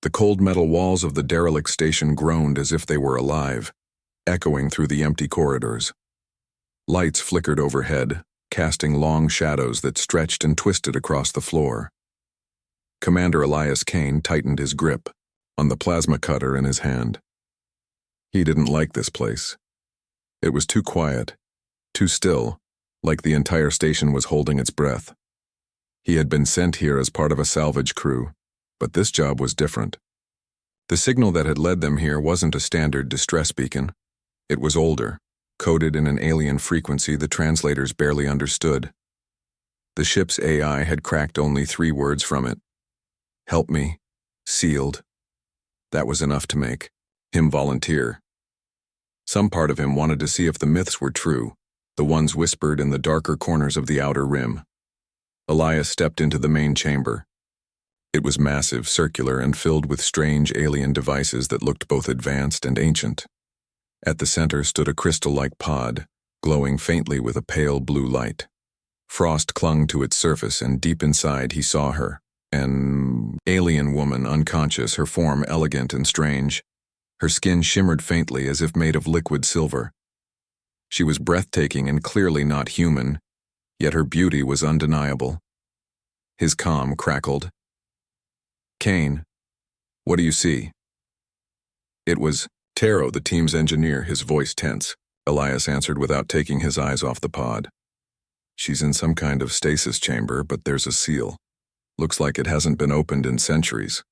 The cold metal walls of the derelict station groaned as if they were alive, echoing through the empty corridors. Lights flickered overhead, casting long shadows that stretched and twisted across the floor. Commander Elias Kane tightened his grip on the plasma cutter in his hand. He didn't like this place. It was too quiet, too still, like the entire station was holding its breath. He had been sent here as part of a salvage crew, but this job was different. The signal that had led them here wasn't a standard distress beacon. It was older, coded in an alien frequency the translators barely understood. The ship's AI had cracked only 3 words from it. Help me, sealed. That was enough to make him volunteer. Some part of him wanted to see if the myths were true, the ones whispered in the darker corners of the outer rim. Elias stepped into the main chamber. It was massive, circular, and filled with strange alien devices that looked both advanced and ancient. At the center stood a crystal-like pod, glowing faintly with a pale blue light. Frost clung to its surface, and deep inside he saw her, an alien woman, unconscious, her form elegant and strange. Her skin shimmered faintly as if made of liquid silver. She was breathtaking and clearly not human, yet her beauty was undeniable. His comm crackled. Kane, what do you see? It was Taro, the team's engineer, his voice tense. Elias answered without taking his eyes off the pod. She's in some kind of stasis chamber, but there's a seal. Looks like it hasn't been opened in centuries.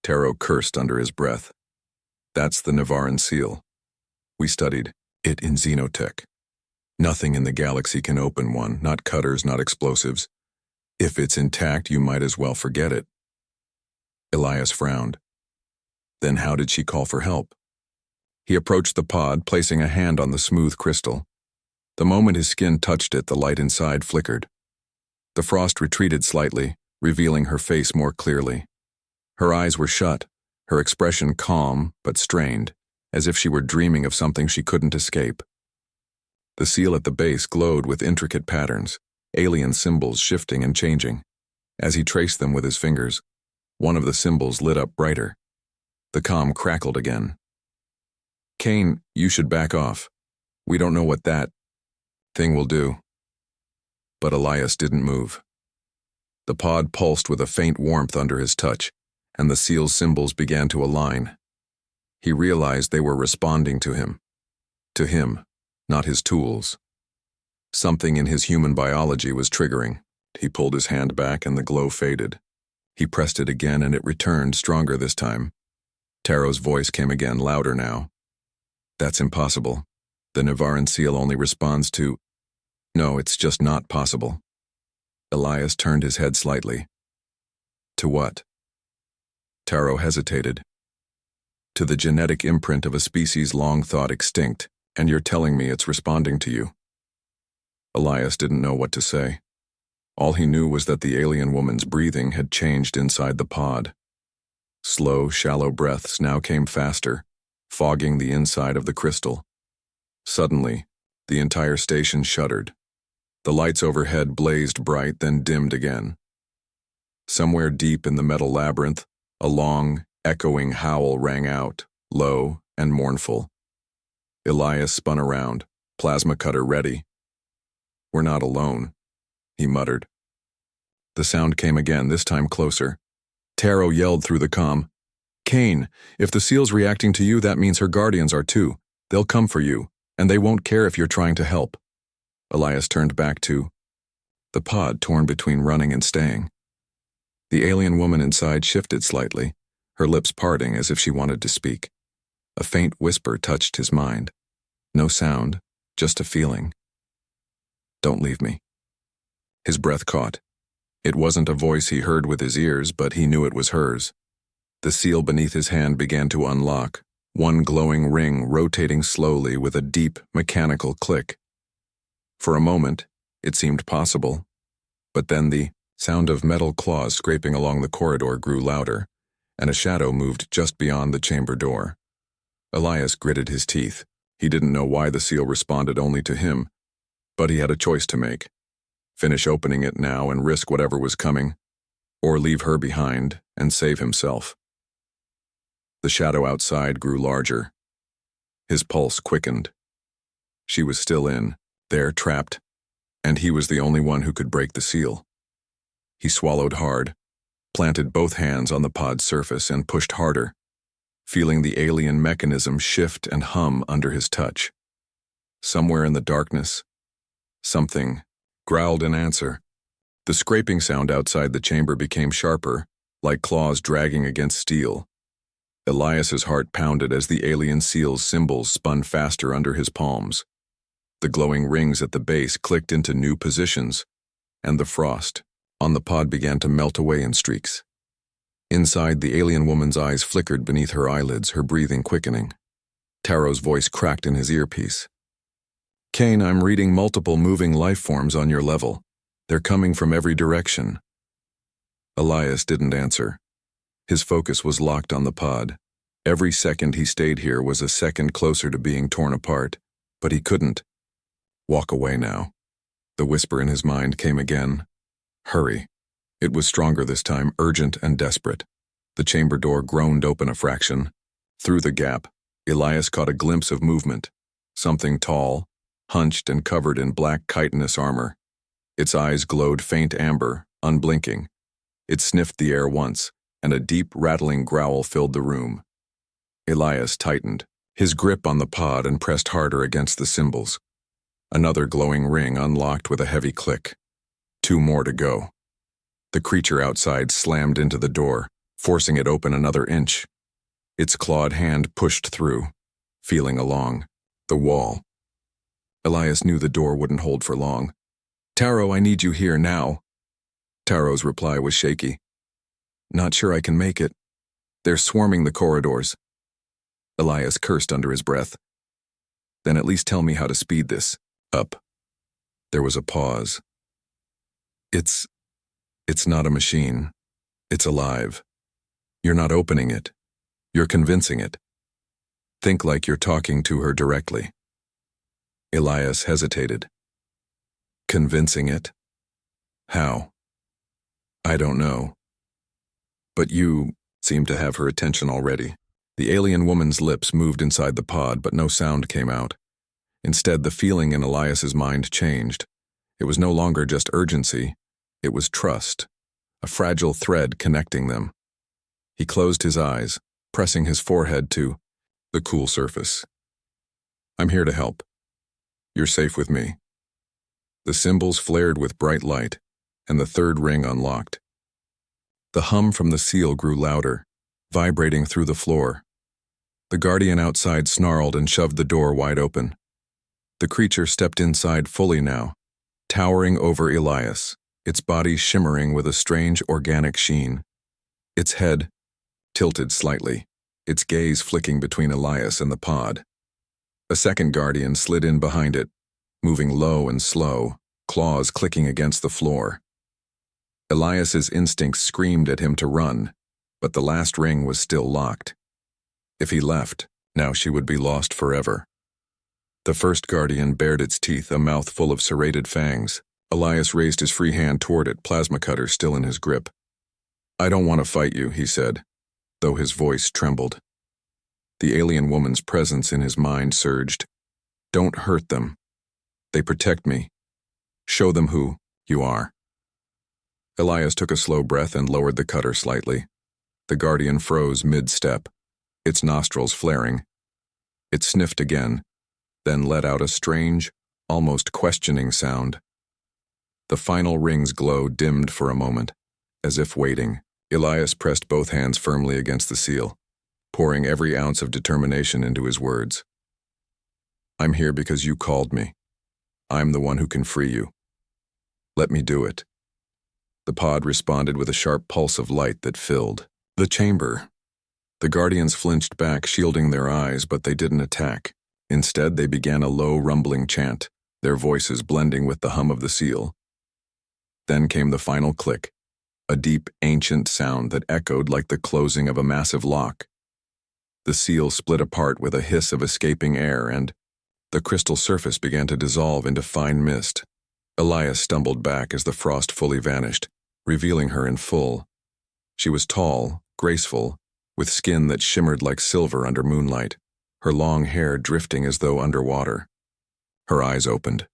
Taro cursed under his breath. That's the Navaran seal. We studied it in Xenotech. Nothing in the galaxy can open one, not cutters, not explosives. If it's intact, you might as well forget it. Elias frowned. Then how did she call for help? He approached the pod, placing a hand on the smooth crystal. The moment his skin touched it, the light inside flickered. The frost retreated slightly, revealing her face more clearly. Her eyes were shut, her expression calm but strained, as if she were dreaming of something she couldn't escape. The seal at the base glowed with intricate patterns, alien symbols shifting and changing. As he traced them with his fingers, one of the symbols lit up brighter. The comm crackled again. Kane, you should back off. We don't know what that thing will do. But Elias didn't move. The pod pulsed with a faint warmth under his touch, and the seal's symbols began to align. He realized they were responding to him. To him, not his tools. Something in his human biology was triggering. He pulled his hand back and the glow faded. He pressed it again and it returned, stronger this time. Taro's voice came again, louder now. That's impossible. The Navaran seal only responds to... No, it's just not possible. Elias turned his head slightly. To what? Taro hesitated. To the genetic imprint of a species long thought extinct, and you're telling me it's responding to you. Elias didn't know what to say. All he knew was that the alien woman's breathing had changed inside the pod. Slow, shallow breaths now came faster, fogging the inside of the crystal. Suddenly, the entire station shuddered. The lights overhead blazed bright, then dimmed again. Somewhere deep in the metal labyrinth, a long, echoing howl rang out, low and mournful. Elias spun around, plasma cutter ready. We're not alone, he muttered. The sound came again, this time closer. Taro yelled through the comm. Kane, if the seal's reacting to you, that means her guardians are too. They'll come for you, and they won't care if you're trying to help. Elias turned back to the pod, torn between running and staying. The alien woman inside shifted slightly, her lips parting as if she wanted to speak. A faint whisper touched his mind. No sound, just a feeling. Don't leave me. His breath caught. It wasn't a voice he heard with his ears, but he knew it was hers. The seal beneath his hand began to unlock, one glowing ring rotating slowly with a deep, mechanical click. For a moment, it seemed possible, but then the sound of metal claws scraping along the corridor grew louder, and a shadow moved just beyond the chamber door. Elias gritted his teeth. He didn't know why the seal responded only to him, but he had a choice to make. Finish opening it now and risk whatever was coming, or leave her behind and save himself. The shadow outside grew larger. His pulse quickened. She was still in, there trapped, and he was the only one who could break the seal. He swallowed hard, planted both hands on the pod's surface and pushed harder, feeling the alien mechanism shift and hum under his touch. Somewhere in the darkness, something growled in answer. The scraping sound outside the chamber became sharper, like claws dragging against steel. Elias's heart pounded as the alien seal's symbols spun faster under his palms. The glowing rings at the base clicked into new positions, and the frost on the pod began to melt away in streaks. Inside, the alien woman's eyes flickered beneath her eyelids, her breathing quickening. Taro's voice cracked in his earpiece. "Kane, I'm reading multiple moving life forms on your level. They're coming from every direction." Elias didn't answer. His focus was locked on the pod. Every second he stayed here was a second closer to being torn apart, but he couldn't. "Walk away now." The whisper in his mind came again. "Hurry." It was stronger this time, urgent and desperate. The chamber door groaned open a fraction. Through the gap, Elias caught a glimpse of movement. Something tall, hunched and covered in black chitinous armor. Its eyes glowed faint amber, unblinking. It sniffed the air once, and a deep, rattling growl filled the room. Elias tightened, his grip on the pod, and pressed harder against the symbols. Another glowing ring unlocked with a heavy click. 2 more to go. The creature outside slammed into the door, forcing it open another inch. Its clawed hand pushed through, feeling along the wall. Elias knew the door wouldn't hold for long. "Taro, I need you here now." Taro's reply was shaky. "Not sure I can make it. They're swarming the corridors." Elias cursed under his breath. "Then at least tell me how to speed this up." There was a pause. It's not a machine. It's alive. You're not opening it. You're convincing it. Think like you're talking to her directly." Elias hesitated. "Convincing it? How?" "I don't know. But you seem to have her attention already." The alien woman's lips moved inside the pod, but no sound came out. Instead, the feeling in Elias's mind changed. It was no longer just urgency. It was trust, a fragile thread connecting them. He closed his eyes, pressing his forehead to the cool surface. "I'm here to help. You're safe with me." The symbols flared with bright light, and the third ring unlocked. The hum from the seal grew louder, vibrating through the floor. The guardian outside snarled and shoved the door wide open. The creature stepped inside fully now, towering over Elias, its body shimmering with a strange organic sheen. Its head tilted slightly, its gaze flicking between Elias and the pod. A second guardian slid in behind it, moving low and slow, claws clicking against the floor. Elias's instincts screamed at him to run, but the last ring was still locked. If he left, now she would be lost forever. The first guardian bared its teeth, a mouth full of serrated fangs. Elias raised his free hand toward it, plasma cutter still in his grip. "I don't want to fight you," he said, though his voice trembled. The alien woman's presence in his mind surged. "Don't hurt them. They protect me. Show them who you are." Elias took a slow breath and lowered the cutter slightly. The guardian froze mid-step, its nostrils flaring. It sniffed again, then let out a strange, almost questioning sound. The final ring's glow dimmed for a moment, as if waiting. Elias pressed both hands firmly against the seal, pouring every ounce of determination into his words. "I'm here because you called me. I'm the one who can free you. Let me do it." The pod responded with a sharp pulse of light that filled the chamber. The guardians flinched back, shielding their eyes, but they didn't attack. Instead, they began a low, rumbling chant, their voices blending with the hum of the seal. Then came the final click, a deep, ancient sound that echoed like the closing of a massive lock. The seal split apart with a hiss of escaping air, and the crystal surface began to dissolve into fine mist. Elias stumbled back as the frost fully vanished, revealing her in full. She was tall, graceful, with skin that shimmered like silver under moonlight, her long hair drifting as though underwater. Her eyes opened,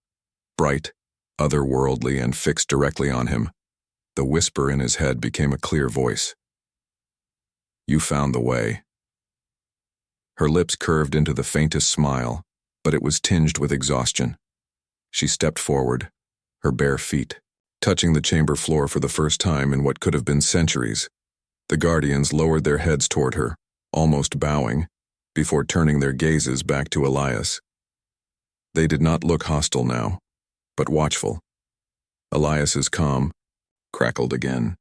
bright, otherworldly, and fixed directly on him. The whisper in his head became a clear voice. "You found the way." Her lips curved into the faintest smile, but it was tinged with exhaustion. She stepped forward, her bare feet touching the chamber floor for the first time in what could have been centuries. The guardians lowered their heads toward her, almost bowing, before turning their gazes back to Elias. They did not look hostile now, but watchful. Elias's calm crackled again.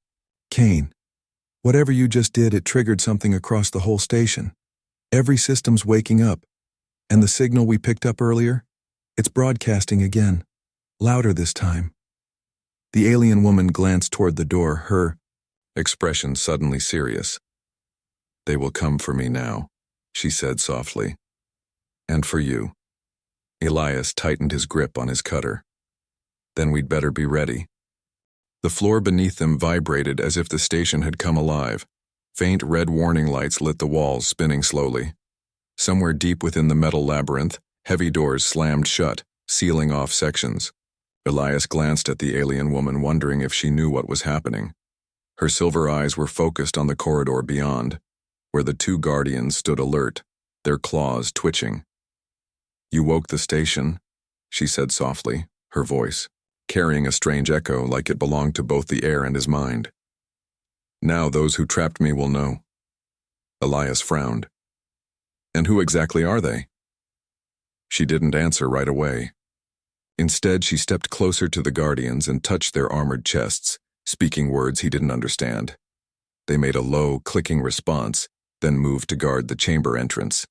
"Kane, whatever you just did, it triggered something across the whole station. Every system's waking up, and the signal we picked up earlier, it's broadcasting again, louder this time." The alien woman glanced toward the door, her expression suddenly serious. "They will come for me now," she said softly. "And for you." Elias tightened his grip on his cutter. "Then we'd better be ready." The floor beneath them vibrated as if the station had come alive. Faint red warning lights lit the walls, spinning slowly. Somewhere deep within the metal labyrinth, heavy doors slammed shut, sealing off sections. Elias glanced at the alien woman, wondering if she knew what was happening. Her silver eyes were focused on the corridor beyond, where the two guardians stood alert, their claws twitching. "You woke the station," she said softly, her voice carrying a strange echo like it belonged to both the air and his mind. "Now those who trapped me will know." Elias frowned. "And who exactly are they?" She didn't answer right away. Instead, she stepped closer to the guardians and touched their armored chests, speaking words he didn't understand. They made a low, clicking response, then moved to guard the chamber entrance.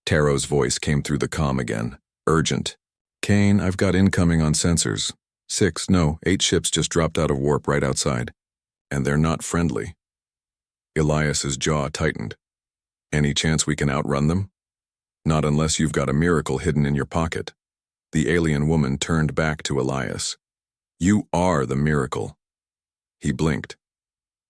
Taro's voice came through the comm again, urgent. "Kane, I've got incoming on sensors. 8 ships just dropped out of warp right outside. And they're not friendly." Elias's jaw tightened. "Any chance we can outrun them?" "Not unless you've got a miracle hidden in your pocket." The alien woman turned back to Elias. "You are the miracle." He blinked.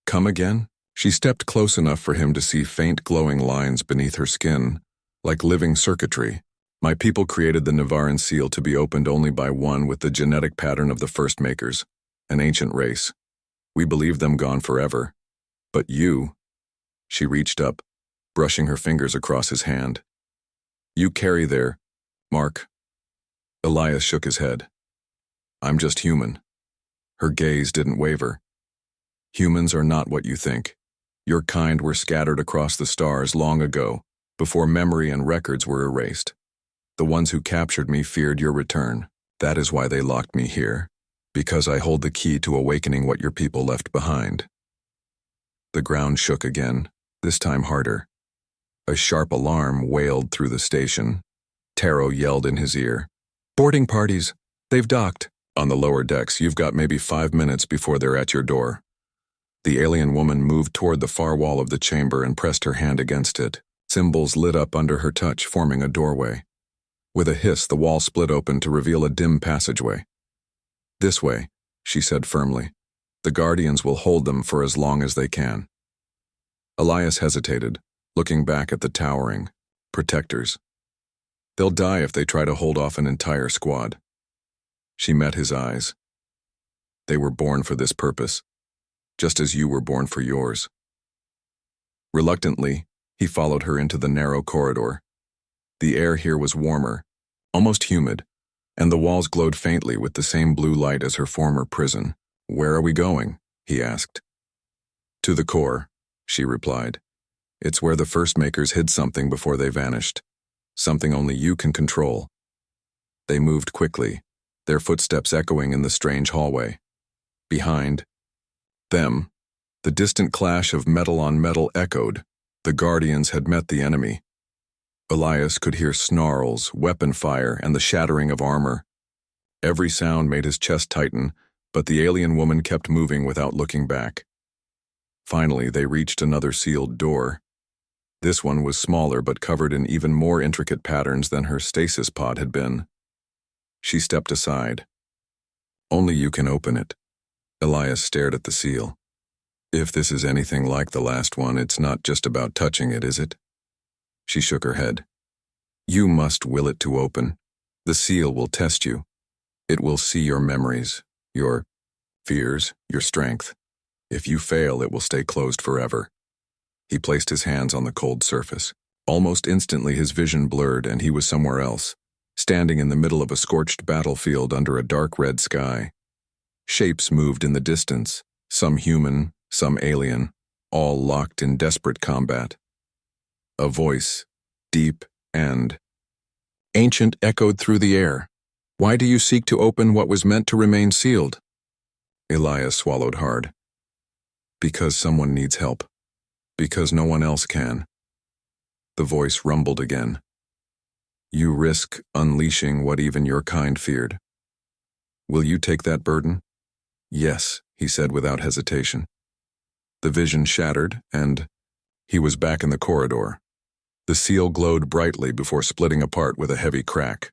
"Come again?" She stepped close enough for him to see faint glowing lines beneath her skin, like living circuitry. "My people created the Navaran seal to be opened only by one with the genetic pattern of the first makers, an ancient race. We believe them gone forever. But you..." She reached up, brushing her fingers across his hand. "You carry their mark." Elias shook his head. "I'm just human." Her gaze didn't waver. "Humans are not what you think. Your kind were scattered across the stars long ago, before memory and records were erased. The ones who captured me feared your return. That is why they locked me here, because I hold the key to awakening what your people left behind." The ground shook again, this time harder. A sharp alarm wailed through the station. Taro yelled in his ear, "Boarding parties! They've docked. On the lower decks, you've got maybe 5 minutes before they're at your door." The alien woman moved toward the far wall of the chamber and pressed her hand against it. Symbols lit up under her touch, forming a doorway. With a hiss, the wall split open to reveal a dim passageway. "This way," she said firmly. "The guardians will hold them for as long as they can." Elias hesitated, looking back at the towering protectors. "They'll die if they try to hold off an entire squad." She met his eyes. "They were born for this purpose, just as you were born for yours." Reluctantly, he followed her into the narrow corridor. The air here was warmer, almost humid, and the walls glowed faintly with the same blue light as her former prison. "Where are we going?" he asked. "To the core," she replied. "It's where the first makers hid something before they vanished. Something only you can control." They moved quickly, their footsteps echoing in the strange hallway. Behind them, the distant clash of metal on metal echoed. The guardians had met the enemy. Elias could hear snarls, weapon fire, and the shattering of armor. Every sound made his chest tighten, but the alien woman kept moving without looking back. Finally, they reached another sealed door. This one was smaller but covered in even more intricate patterns than her stasis pod had been. She stepped aside. "Only you can open it." Elias stared at the seal. If this is anything like the last one, it's not just about touching it, is it? She shook her head. You must will it to open. The seal will test you. It will see your memories, your fears, your strength. If you fail, it will stay closed forever. He placed his hands on the cold surface. Almost instantly his vision blurred and he was somewhere else, standing in the middle of a scorched battlefield under a dark red sky. Shapes moved in the distance, some human, some alien, all locked in desperate combat. A voice, deep and ancient, echoed through the air. Why do you seek to open what was meant to remain sealed? Elias swallowed hard. Because someone needs help. Because no one else can. The voice rumbled again. You risk unleashing what even your kind feared. Will you take that burden? Yes, he said without hesitation. The vision shattered, and he was back in the corridor. The seal glowed brightly before splitting apart with a heavy crack.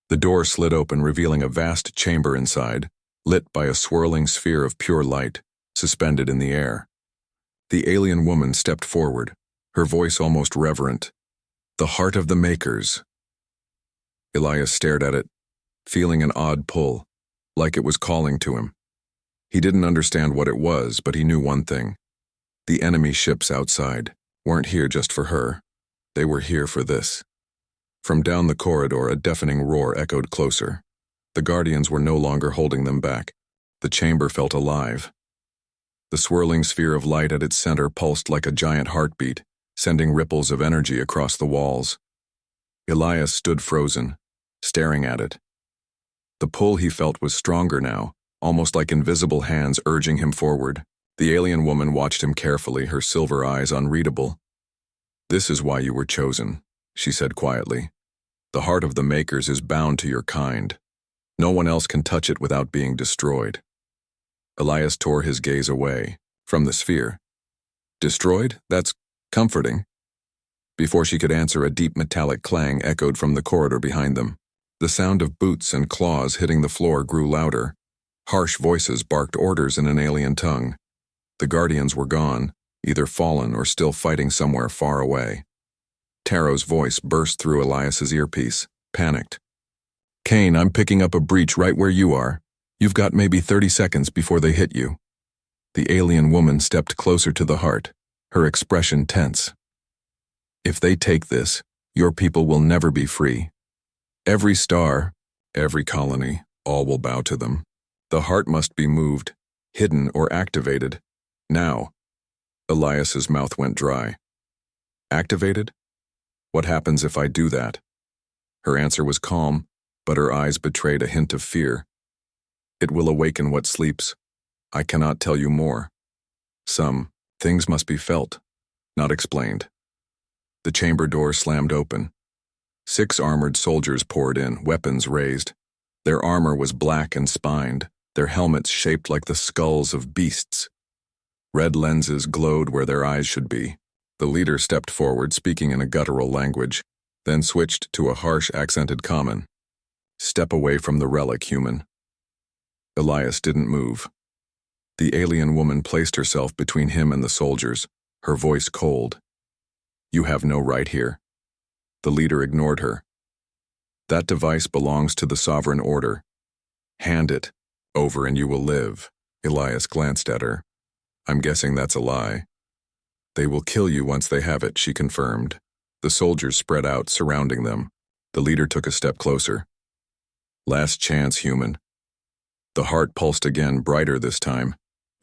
The door slid open, revealing a vast chamber inside, lit by a swirling sphere of pure light, suspended in the air. The alien woman stepped forward, her voice almost reverent. The heart of the makers. Elias stared at it, feeling an odd pull, like it was calling to him. He didn't understand what it was, but he knew one thing. The enemy ships outside weren't here just for her. They were here for this. From down the corridor, a deafening roar echoed closer. The Guardians were no longer holding them back. The chamber felt alive. The swirling sphere of light at its center pulsed like a giant heartbeat, sending ripples of energy across the walls. Elias stood frozen, staring at it. The pull he felt was stronger now, almost like invisible hands urging him forward. The alien woman watched him carefully, her silver eyes unreadable. This is why you were chosen, she said quietly. The heart of the makers is bound to your kind. No one else can touch it without being destroyed. Elias tore his gaze away from the sphere. Destroyed? That's comforting. Before she could answer, a deep metallic clang echoed from the corridor behind them. The sound of boots and claws hitting the floor grew louder. Harsh voices barked orders in an alien tongue. The Guardians were gone, either fallen or still fighting somewhere far away. Taro's voice burst through Elias's earpiece, panicked. Kane, I'm picking up a breach right where you are. You've got maybe 30 seconds before they hit you. The alien woman stepped closer to the heart, her expression tense. If they take this, your people will never be free. Every star, every colony, all will bow to them. The heart must be moved, hidden or activated. Now. Elias's mouth went dry. Activated? What happens if I do that? Her answer was calm, but her eyes betrayed a hint of fear. It will awaken what sleeps. I cannot tell you more. Some things must be felt, not explained. The chamber door slammed open. 6 armored soldiers poured in, weapons raised. Their armor was black and spined, their helmets shaped like the skulls of beasts. Red lenses glowed where their eyes should be. The leader stepped forward, speaking in a guttural language, then switched to a harsh accented common. Step away from the relic, human. Elias didn't move. The alien woman placed herself between him and the soldiers, her voice cold. You have no right here. The leader ignored her. That device belongs to the sovereign order. Hand it over and you will live. Elias glanced at her. I'm guessing that's a lie. They will kill you once they have it, she confirmed. The soldiers spread out, surrounding them. The leader took a step closer. Last chance, human. The heart pulsed again, brighter this time.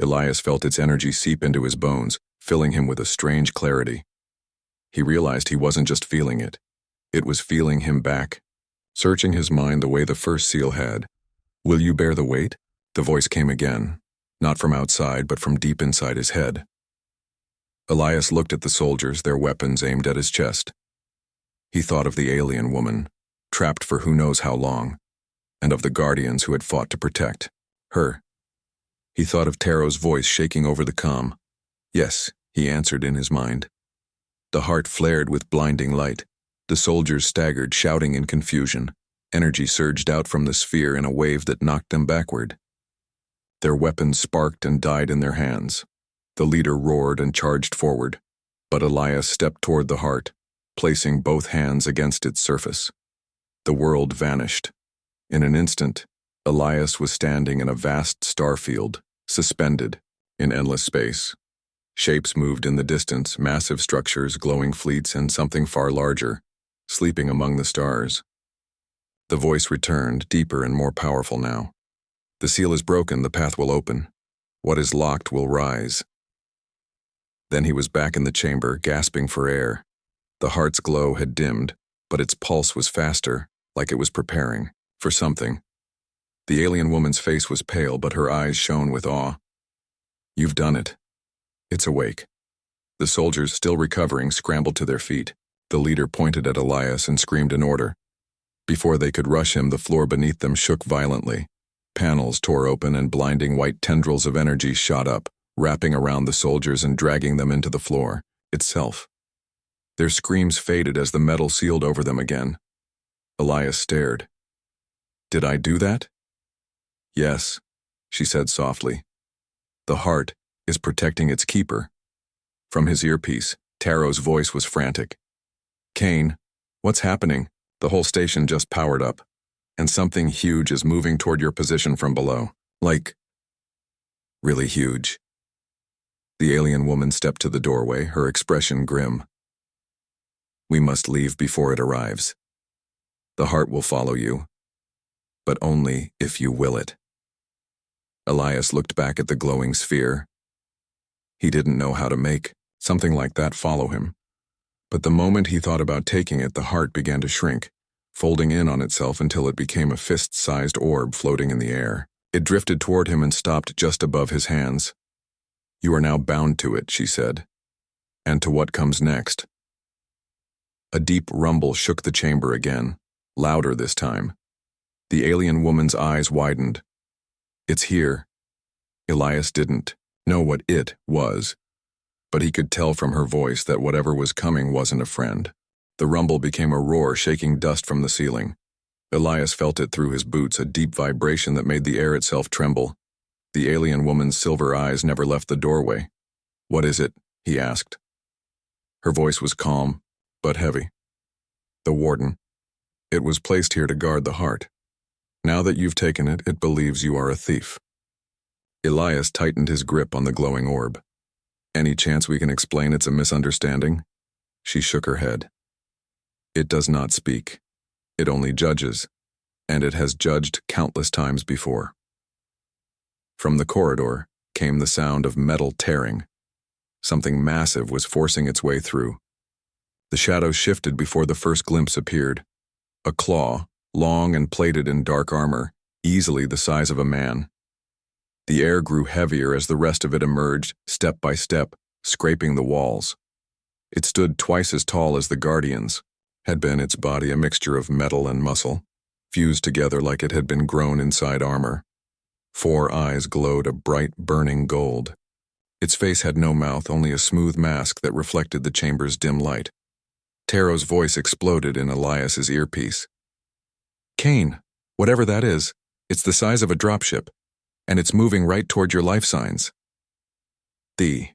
Elias felt its energy seep into his bones, filling him with a strange clarity. He realized he wasn't just feeling it. It was feeling him back, searching his mind the way the first seal had. Will you bear the weight? The voice came again, not from outside, but from deep inside his head. Elias looked at the soldiers, their weapons aimed at his chest. He thought of the alien woman, trapped for who knows how long, and of the Guardians who had fought to protect her. He thought of Taro's voice shaking over the comm. Yes, he answered in his mind. The heart flared with blinding light. The soldiers staggered, shouting in confusion. Energy surged out from the sphere in a wave that knocked them backward. Their weapons sparked and died in their hands. The leader roared and charged forward, but Elias stepped toward the heart, placing both hands against its surface. The world vanished. In an instant, Elias was standing in a vast starfield, suspended in endless space. Shapes moved in the distance, massive structures, glowing fleets, and something far larger, sleeping among the stars. The voice returned, deeper and more powerful now. The seal is broken, the path will open. What is locked will rise. Then he was back in the chamber, gasping for air. The heart's glow had dimmed, but its pulse was faster, like it was preparing for something. The alien woman's face was pale, but her eyes shone with awe. "You've done it. It's awake." The soldiers, still recovering, scrambled to their feet. The leader pointed at Elias and screamed an order. Before they could rush him, the floor beneath them shook violently. Panels tore open and blinding white tendrils of energy shot up, wrapping around the soldiers and dragging them into the floor itself. Their screams faded as the metal sealed over them again. Elias stared. "Did I do that?" "Yes," she said softly. "The heart is protecting its keeper." From his earpiece, Taro's voice was frantic. "Kane, what's happening? The whole station just powered up, and something huge is moving toward your position from below. Like, really huge." The alien woman stepped to the doorway, her expression grim. "We must leave before it arrives. The heart will follow you, but only if you will it." Elias looked back at the glowing sphere. He didn't know how to make something like that follow him. But the moment he thought about taking it, the heart began to shrink, folding in on itself until it became a fist-sized orb floating in the air. It drifted toward him and stopped just above his hands. "You are now bound to it," she said. "And to what comes next." A deep rumble shook the chamber again, louder this time. The alien woman's eyes widened. "It's here." Elias didn't know what it was, but he could tell from her voice that whatever was coming wasn't a friend. The rumble became a roar, shaking dust from the ceiling. Elias felt it through his boots, a deep vibration that made the air itself tremble. The alien woman's silver eyes never left the doorway. "What is it?" he asked. Her voice was calm, but heavy. "The warden. It was placed here to guard the heart. Now that you've taken it, it believes you are a thief." Elias tightened his grip on the glowing orb. "Any chance we can explain it's a misunderstanding?" She shook her head. "It does not speak. It only judges, and it has judged countless times before." From the corridor came the sound of metal tearing. Something massive was forcing its way through. The shadows shifted before the first glimpse appeared. A claw, long and plated in dark armor, easily the size of a man. The air grew heavier as the rest of it emerged, step by step, scraping the walls. It stood twice as tall as the Guardians. Had been its body a mixture of metal and muscle, fused together like it had been grown inside armor. 4 eyes glowed a bright, burning gold. Its face had no mouth, only a smooth mask that reflected the chamber's dim light. Taro's voice exploded in Elias's earpiece. "Kane, whatever that is, it's the size of a dropship, and it's moving right toward your life signs." The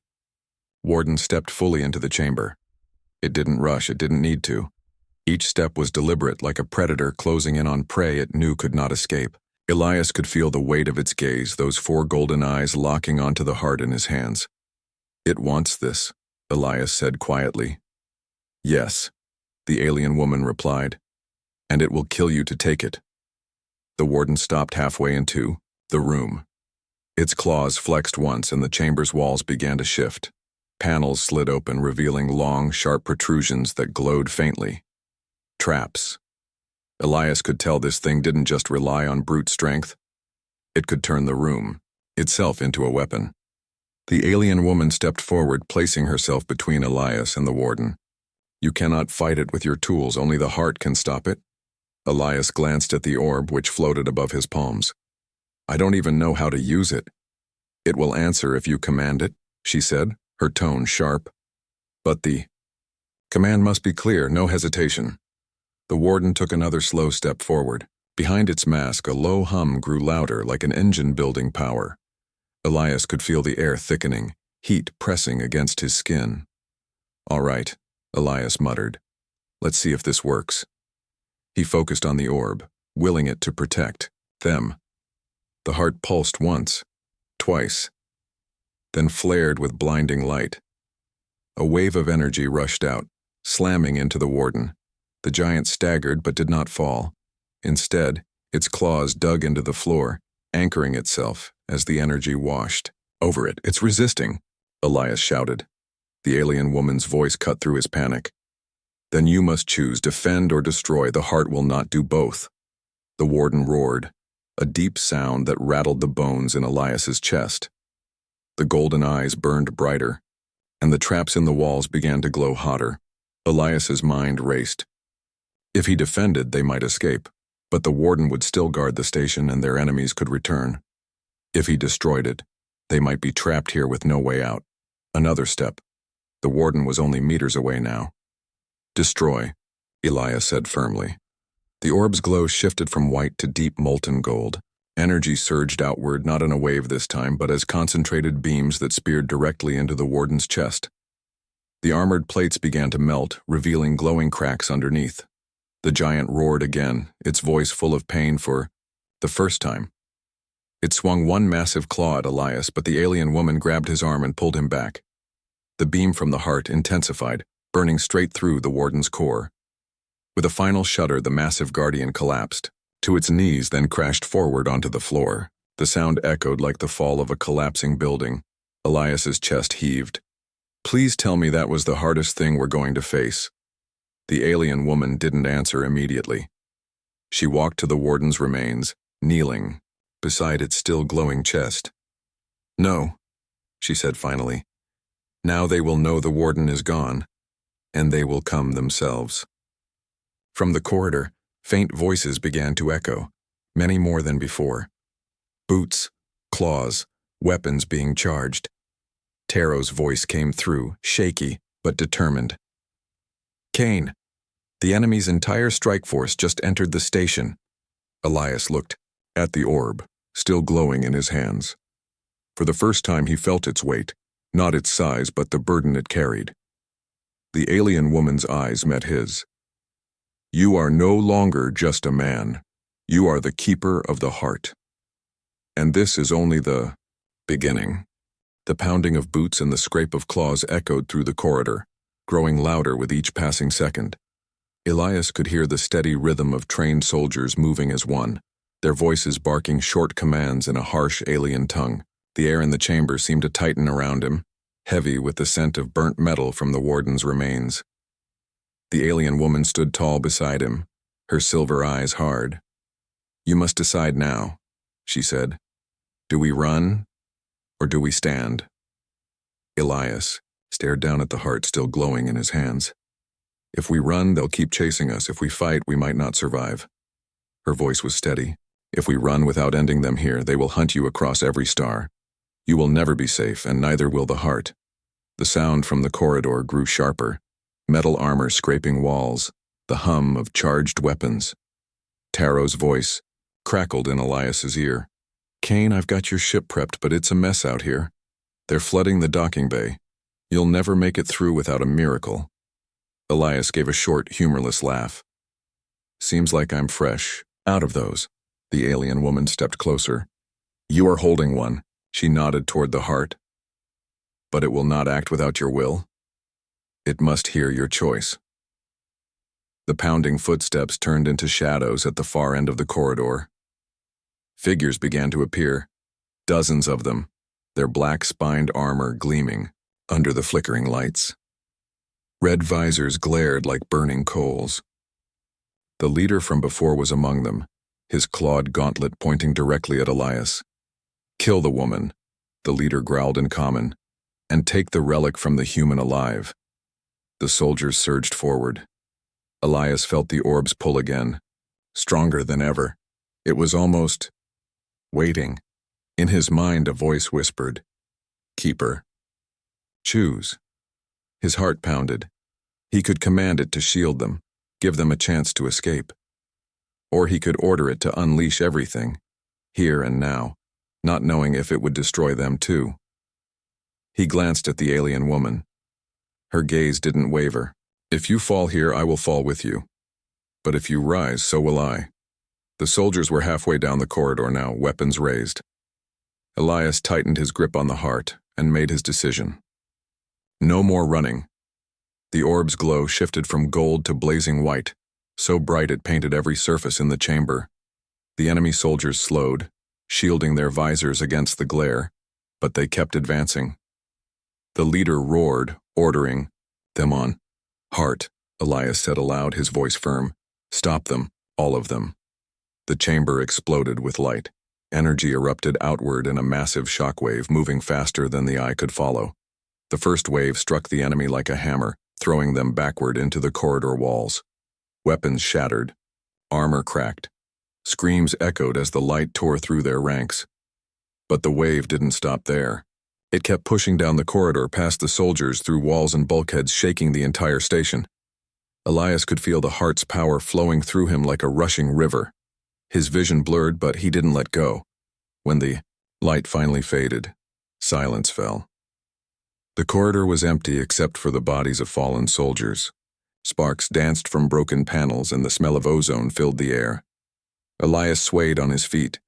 warden stepped fully into the chamber. It didn't rush, it didn't need to. Each step was deliberate, like a predator closing in on prey it knew could not escape. Elias could feel the weight of its gaze, those 4 golden eyes locking onto the heart in his hands. "It wants this," Elias said quietly. "Yes," the alien woman replied, "and it will kill you to take it." The warden stopped halfway into the room. Its claws flexed once and the chamber's walls began to shift. Panels slid open, revealing long, sharp protrusions that glowed faintly. Traps. Elias could tell this thing didn't just rely on brute strength. It could turn the room itself into a weapon. The alien woman stepped forward, placing herself between Elias and the warden. "You cannot fight it with your tools, only the heart can stop it." Elias glanced at the orb which floated above his palms. "I don't even know how to use it." "It will answer if you command it," she said, her tone sharp. "But the command must be clear, no hesitation." The warden took another slow step forward. Behind its mask, a low hum grew louder, like an engine building power. Elias could feel the air thickening. heat pressing against his skin. "All right," Elias muttered. "Let's see if this works." He focused on the orb, willing it to protect them. The heart pulsed once, twice, then flared with blinding light. A wave of energy rushed out, slamming into the warden. The giant staggered but did not fall. Instead, its claws dug into the floor, anchoring itself as the energy washed over it. "It's resisting," Elias shouted. The alien woman's voice cut through his panic. "Then you must choose, defend or destroy. The heart will not do both." The warden roared, a deep sound that rattled the bones in Elias's chest. The golden eyes burned brighter, and the traps in the walls began to glow hotter. Elias's mind raced. If he defended, they might escape, but the warden would still guard the station and their enemies could return. If he destroyed it, they might be trapped here with no way out. Another step. The warden was only meters away now. "Destroy," Elias said firmly. The orb's glow shifted from white to deep molten gold. Energy surged outward, not in a wave this time, but as concentrated beams that speared directly into the warden's chest. The armored plates began to melt, revealing glowing cracks underneath. The giant roared again, its voice full of pain for the first time. It swung one massive claw at Elias, but the alien woman grabbed his arm and pulled him back. The beam from the heart intensified, burning straight through the warden's core. With a final shudder, the massive guardian collapsed to its knees, then crashed forward onto the floor. The sound echoed like the fall of a collapsing building. Elias's chest heaved. "Please tell me that was the hardest thing we're going to face." The alien woman didn't answer immediately. She walked to the warden's remains, kneeling beside its still glowing chest. "No," she said finally. "Now they will know the warden is gone, and they will come themselves." From the corridor, faint voices began to echo, many more than before. Boots, claws, weapons being charged. Taro's voice came through, shaky but determined. "Kane, the enemy's entire strike force just entered the station." Elias looked at the orb, still glowing in his hands. For the first time he felt its weight, not its size but the burden it carried. The alien woman's eyes met his. "You are no longer just a man. You are the keeper of the heart. And this is only the beginning." The pounding of boots and the scrape of claws echoed through the corridor, growing louder with each passing second. Elias could hear the steady rhythm of trained soldiers moving as one, their voices barking short commands in a harsh alien tongue. The air in the chamber seemed to tighten around him, heavy with the scent of burnt metal from the warden's remains. The alien woman stood tall beside him, her silver eyes hard. "You must decide now," she said. "Do we run, or do we stand?" Elias stared down at the heart still glowing in his hands. "If we run, they'll keep chasing us. If we fight, we might not survive." Her voice was steady. "If we run without ending them here, they will hunt you across every star. You will never be safe, and neither will the heart." The sound from the corridor grew sharper, metal armor scraping walls, the hum of charged weapons. Taro's voice crackled in Elias's ear. "Kane, I've got your ship prepped, but it's a mess out here. They're flooding the docking bay. You'll never make it through without a miracle." Elias gave a short, humorless laugh. "Seems like I'm fresh out of those." The alien woman stepped closer. "You are holding one." She nodded toward the heart. "But it will not act without your will. It must hear your choice." The pounding footsteps turned into shadows at the far end of the corridor. Figures began to appear, dozens of them, their black-spined armor gleaming under the flickering lights. Red visors glared like burning coals. The leader from before was among them, his clawed gauntlet pointing directly at Elias. "Kill the woman," the leader growled in common, "and take the relic from the human alive." The soldiers surged forward. Elias felt the orbs pull again, stronger than ever. It was almost waiting. In his mind, a voice whispered, "Keeper. Choose." His heart pounded. He could command it to shield them, give them a chance to escape. Or he could order it to unleash everything, here and now, not knowing if it would destroy them too. He glanced at the alien woman. Her gaze didn't waver. "If you fall here, I will fall with you. But if you rise, so will I." The soldiers were halfway down the corridor now, weapons raised. Elias tightened his grip on the heart and made his decision. No more running. The orb's glow shifted from gold to blazing white, so bright it painted every surface in the chamber. The enemy soldiers slowed, shielding their visors against the glare, but they kept advancing. The leader roared, ordering, "Them on." "Heart," Elias said aloud, his voice firm. "Stop them, all of them." The chamber exploded with light. Energy erupted outward in a massive shockwave, moving faster than the eye could follow. The first wave struck the enemy like a hammer, throwing them backward into the corridor walls. Weapons shattered. Armor cracked. Screams echoed as the light tore through their ranks. But the wave didn't stop there. It kept pushing down the corridor past the soldiers through walls and bulkheads, shaking the entire station. Elias could feel the heart's power flowing through him like a rushing river. His vision blurred, but he didn't let go. When the light finally faded, silence fell. The corridor was empty except for the bodies of fallen soldiers. Sparks danced from broken panels and the smell of ozone filled the air. Elias swayed on his feet.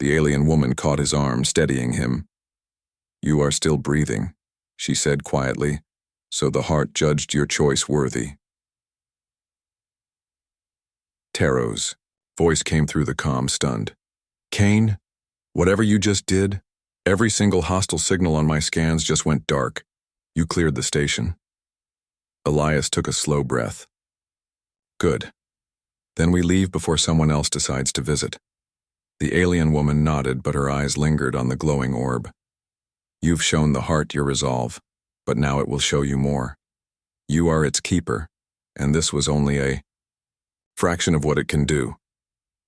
The alien woman caught his arm, steadying him. "You are still breathing," she said quietly, "so the heart judged your choice worthy." Taro's voice came through the comm, stunned. "Kane, whatever you just did, every single hostile signal on my scans just went dark. You cleared the station." Elias took a slow breath. "Good. Then we leave before someone else decides to visit." The alien woman nodded, but her eyes lingered on the glowing orb. "You've shown the heart your resolve, but now it will show you more. You are its keeper, and this was only a fraction of what it can do."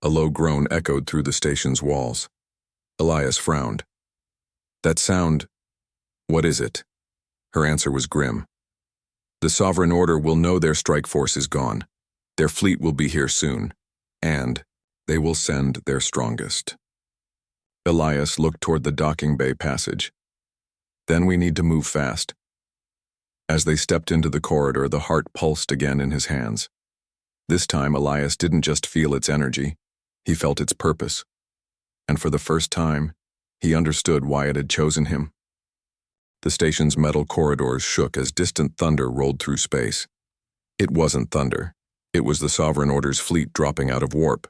A low groan echoed through the station's walls. Elias frowned. "That sound, what is it?" Her answer was grim. "The Sovereign Order will know their strike force is gone. Their fleet will be here soon, and they will send their strongest." Elias looked toward the docking bay passage. "Then we need to move fast." As they stepped into the corridor, the heart pulsed again in his hands. This time, Elias didn't just feel its energy, he felt its purpose. And for the first time, he understood why it had chosen him. The station's metal corridors shook as distant thunder rolled through space. It wasn't thunder. It was the Sovereign Order's fleet dropping out of warp.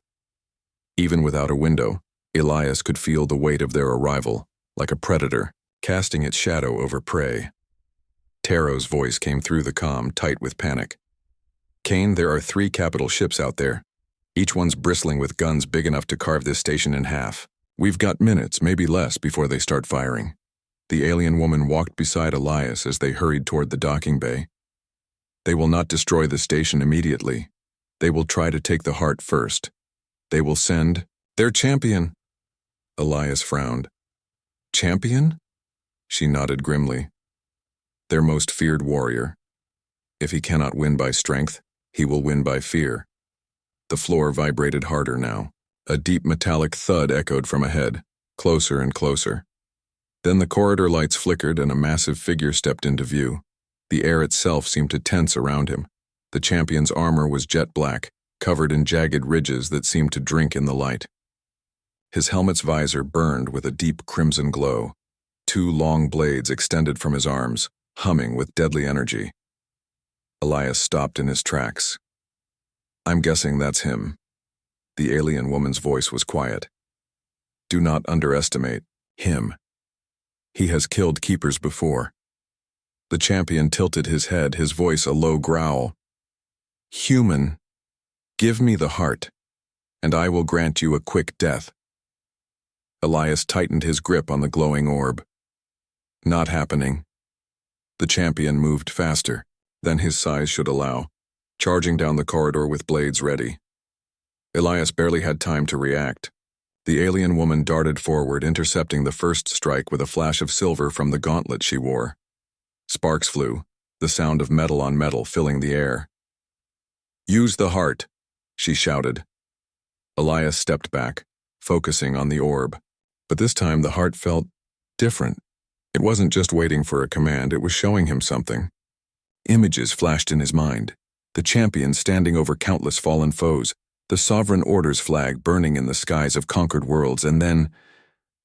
Even without a window, Elias could feel the weight of their arrival, like a predator, casting its shadow over prey. Taro's voice came through the comm, tight with panic. "Kane, there are 3 capital ships out there. Each one's bristling with guns big enough to carve this station in half. We've got minutes, maybe less, before they start firing." The alien woman walked beside Elias as they hurried toward the docking bay. "They will not destroy the station immediately. They will try to take the heart first. They will send their champion." Elias frowned. "Champion?" She nodded grimly. "Their most feared warrior. If he cannot win by strength, he will win by fear." The floor vibrated harder now. A deep metallic thud echoed from ahead, closer and closer. Then the corridor lights flickered and a massive figure stepped into view. The air itself seemed to tense around him. The champion's armor was jet black, covered in jagged ridges that seemed to drink in the light. His helmet's visor burned with a deep crimson glow. 2 long blades extended from his arms, humming with deadly energy. Elias stopped in his tracks. "I'm guessing that's him." The alien woman's voice was quiet. "Do not underestimate him. He has killed keepers before." The champion tilted his head, his voice a low growl. "Human, give me the heart, and I will grant you a quick death." Elias tightened his grip on the glowing orb. "Not happening." The champion moved faster than his size should allow, charging down the corridor with blades ready. Elias barely had time to react. The alien woman darted forward, intercepting the first strike with a flash of silver from the gauntlet she wore. Sparks flew, the sound of metal on metal filling the air. "Use the heart," she shouted. Elias stepped back, focusing on the orb. But this time the heart felt different. It wasn't just waiting for a command, it was showing him something. Images flashed in his mind. The champion standing over countless fallen foes, the sovereign order's flag burning in the skies of conquered worlds, and then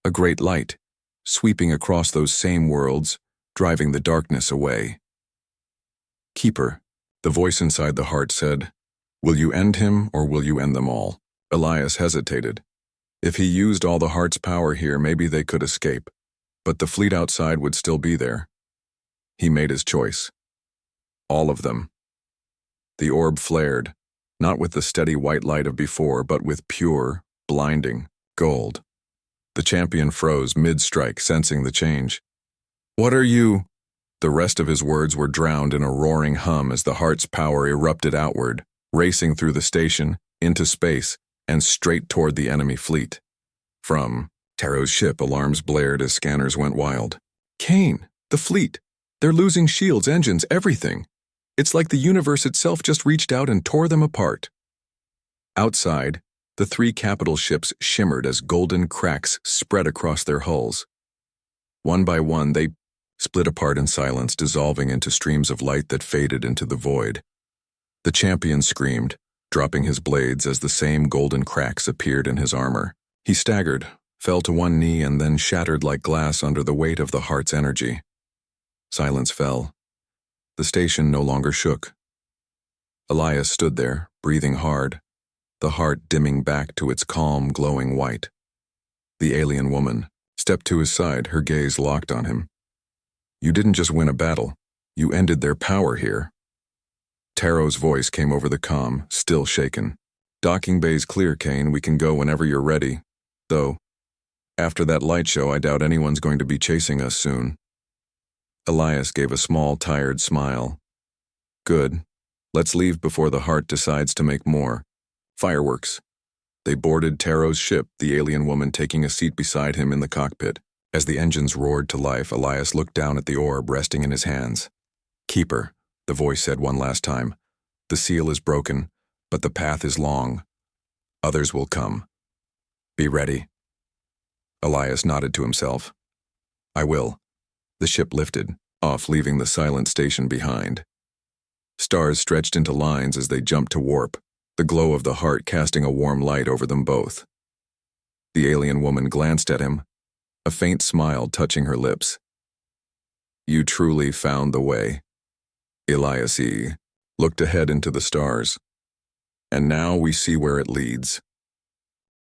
a great light, sweeping across those same worlds, driving the darkness away. Keeper, the voice inside the heart said, "Will you end him or will you end them all?" Elias hesitated. If he used all the heart's power here, maybe they could escape, but the fleet outside would still be there. He made his choice. All of them. The orb flared, not with the steady white light of before, but with pure, blinding gold. The champion froze mid-strike, sensing the change. "What are you?" The rest of his words were drowned in a roaring hum as the heart's power erupted outward, racing through the station, into space, and straight toward the enemy fleet. From Taro's ship, alarms blared as scanners went wild. "Kane, the fleet. They're losing shields, engines, everything. It's like the universe itself just reached out and tore them apart." Outside, the 3 capital ships shimmered as golden cracks spread across their hulls. One by one, they split apart in silence, dissolving into streams of light that faded into the void. The champion screamed, dropping his blades as the same golden cracks appeared in his armor. He staggered, fell to one knee, and then shattered like glass under the weight of the heart's energy. Silence fell. The station no longer shook. Elias stood there, breathing hard, the heart dimming back to its calm, glowing white. The alien woman stepped to his side, her gaze locked on him. "You didn't just win a battle, you ended their power here." Taro's voice came over the comm, still shaken. "Docking bay's clear, Kane. We can go whenever you're ready. Though, after that light show, I doubt anyone's going to be chasing us soon." Elias gave a small, tired smile. "Good. Let's leave before the heart decides to make more. Fireworks." They boarded Taro's ship, the alien woman taking a seat beside him in the cockpit. As the engines roared to life, Elias looked down at the orb resting in his hands. "Keeper," the voice said one last time. "The seal is broken, but the path is long. Others will come. Be ready." Elias nodded to himself. "I will." The ship lifted, off, leaving the silent station behind. Stars stretched into lines as they jumped to warp, the glow of the heart casting a warm light over them both. The alien woman glanced at him, a faint smile touching her lips. "You truly found the way." Elias looked ahead into the stars. "And now we see where it leads."